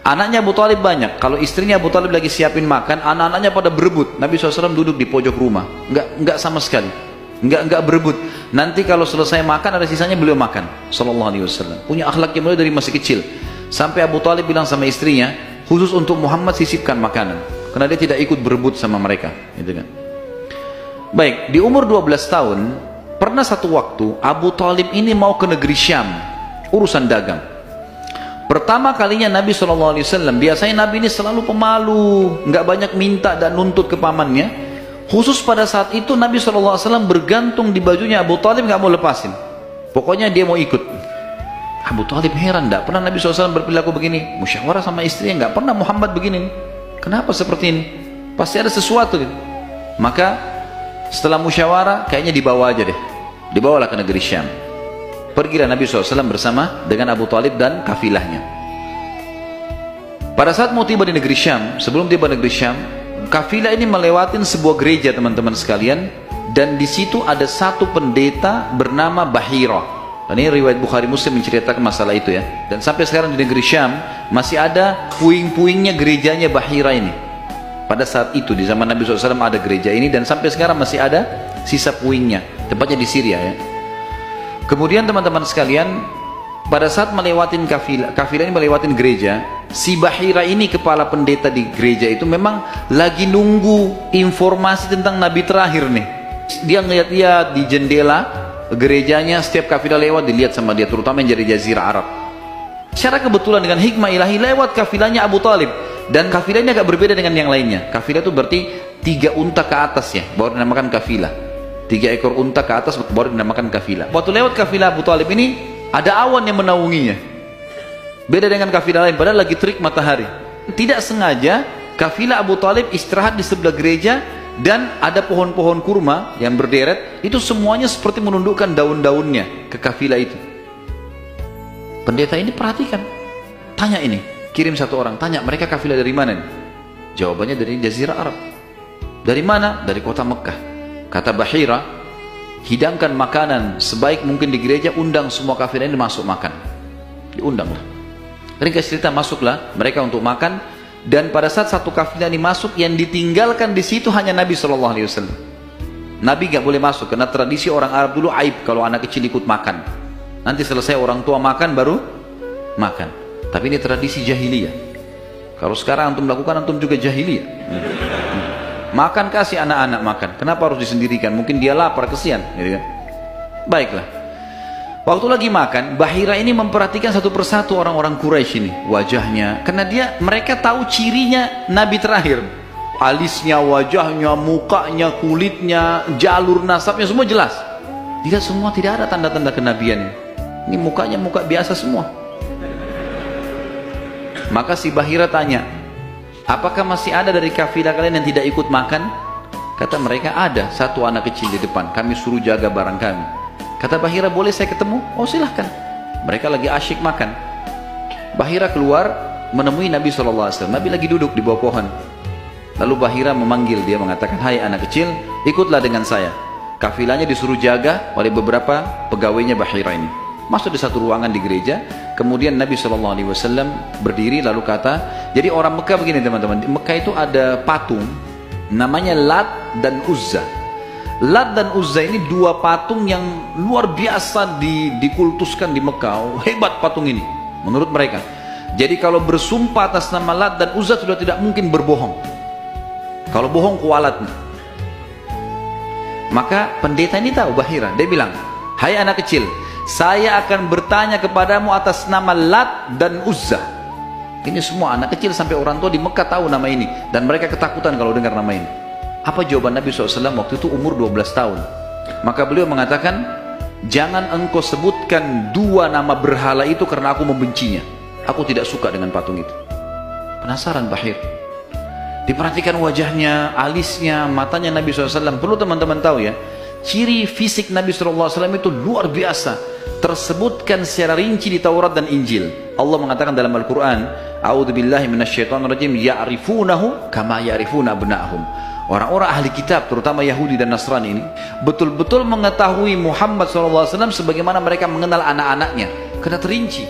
Anaknya Abu Talib banyak. Kalau istrinya Abu Talib lagi siapin makan, anak-anaknya pada berebut. Nabi SAW duduk di pojok rumah. Enggak sama sekali. Enggak berebut. Nanti kalau selesai makan ada sisanya beliau makan. Sallallahu alaihi wasallam. Punya akhlak yang mulia dari masih kecil. Sampai Abu Talib bilang sama istrinya, khusus untuk Muhammad sisipkan makanan. Karena dia tidak ikut berebut sama mereka. Gitu kan. Baik, di umur 12 tahun, pernah satu waktu Abu Talib ini mau ke negeri Syam. Urusan dagang. Pertama kalinya Nabi SAW, biasanya Nabi ini selalu pemalu, nggak banyak minta dan nuntut ke pamannya. Khusus pada saat itu Nabi SAW bergantung di bajunya Abu Talib, nggak mau lepasin. Pokoknya dia mau ikut. Abu Talib heran, nggak pernah Nabi SAW berperilaku begini. Musyawarah sama istrinya, nggak pernah Muhammad begini. Kenapa seperti ini? Pasti ada sesuatu gitu. Maka setelah musyawarah, kayaknya dibawa aja deh. Dibawalah ke negeri Syam. Pergilah Nabi SAW bersama dengan Abu Talib dan kafilahnya. Pada saat mau tiba di negeri Syam, sebelum tiba di negeri Syam, kafilah ini melewatin sebuah gereja teman-teman sekalian, dan di situ ada satu pendeta bernama Bahira. Dan ini riwayat Bukhari Muslim menceritakan masalah itu ya. Dan sampai sekarang di negeri Syam masih ada puing-puingnya gerejanya Bahira ini. Pada saat itu di zaman Nabi SAW ada gereja ini, dan sampai sekarang masih ada sisa puingnya. Tempatnya di Syria ya. Kemudian teman-teman sekalian, pada saat melewatin kafilah ini melewatin gereja, si Bahira ini kepala pendeta di gereja itu memang lagi nunggu informasi tentang Nabi terakhir nih. Dia ngeliat-lihat di jendela gerejanya, setiap kafilah lewat dilihat sama dia, terutama yang dari Jazirah Arab. Secara kebetulan dengan hikmah ilahi lewat kafilahnya Abu Talib, dan kafilah ini agak berbeda dengan yang lainnya. Kafilah itu berarti 3 unta ke atas ya, baru dinamakan kafilah. 3 ekor unta ke atas baru dinamakan kafilah. Waktu lewat kafilah Abu Talib ini ada awan yang menaunginya. Beda dengan kafilah lain, padahal lagi terik matahari. Tidak sengaja kafilah Abu Talib istirahat di sebelah gereja, dan ada pohon-pohon kurma yang berderet. Itu semuanya seperti menundukkan daun-daunnya ke kafilah itu. Pendeta ini perhatikan, tanya ini, kirim satu orang, tanya mereka kafilah dari mana nih? Jawabannya dari Jazirah Arab. Dari mana? Dari kota Mekah. Kata Bahira, hidangkan makanan sebaik mungkin di gereja, undang semua kafilah ini masuk makan. Diundanglah. Ringkas cerita, masuklah mereka untuk makan, dan pada saat satu kafilah ini masuk, yang ditinggalkan di situ hanya Nabi SAW. Nabi gak boleh masuk, karena tradisi orang Arab dulu aib kalau anak kecil ikut makan. Nanti selesai orang tua makan baru makan. Tapi ini tradisi jahiliyah. Kalau sekarang antum lakukan, antum juga jahiliyah. Makan, kasih anak-anak makan. Kenapa harus disendirikan? Mungkin dia lapar, kesian gitu kan? Baiklah. Waktu lagi makan, Bahira ini memperhatikan satu persatu orang-orang Quraisy ini, wajahnya, karena mereka tahu cirinya Nabi terakhir. Alisnya, wajahnya, mukanya, kulitnya, jalur nasabnya, semua jelas. Tidak, semua tidak ada tanda-tanda kenabian. Ini mukanya muka biasa semua. Maka si Bahira tanya, apakah masih ada dari kafilah kalian yang tidak ikut makan? Kata mereka, ada satu anak kecil di depan, kami suruh jaga barang kami. Kata Bahira, boleh saya ketemu? Oh silahkan. Mereka lagi asyik makan. Bahira keluar menemui Nabi SAW. Nabi lagi duduk di bawah pohon. Lalu Bahira memanggil dia, mengatakan, hai anak kecil, ikutlah dengan saya. Kafilahnya disuruh jaga oleh beberapa pegawainya Bahira ini. Masuk di satu ruangan di gereja. Kemudian Nabi SAW berdiri lalu kata, jadi orang Mekah begini teman-teman, di Mekah itu ada patung namanya Lat dan Uzza. Lat dan Uzza ini 2 patung yang luar biasa dikultuskan di Mekah. Hebat patung ini menurut mereka. Jadi kalau bersumpah atas nama Lat dan Uzza sudah tidak mungkin berbohong. Kalau bohong kualatnya. Maka pendeta ini tahu Bahira, dia bilang, hai anak kecil, saya akan bertanya kepadamu atas nama Lat dan Uzza. Ini semua anak kecil sampai orang tua di Mekah tahu nama ini, dan mereka ketakutan kalau dengar nama ini. Apa jawaban Nabi SAW waktu itu umur 12 tahun? Maka beliau mengatakan, jangan engkau sebutkan 2 nama berhala itu karena aku membencinya. Aku tidak suka dengan patung itu. Penasaran Bahir. Diperhatikan wajahnya, alisnya, matanya Nabi SAW. Perlu teman-teman tahu ya, ciri fisik Nabi SAW itu luar biasa. Tersebutkan secara rinci di Taurat dan Injil. Allah mengatakan dalam Al-Quran, A'udzubillahi minasyaitonirrajim, ya'rifunahu kama ya'rifuna abna'ahum. Orang-orang ahli kitab, terutama Yahudi dan Nasrani ini, betul-betul mengetahui Muhammad SAW sebagaimana mereka mengenal anak-anaknya. Karena terinci.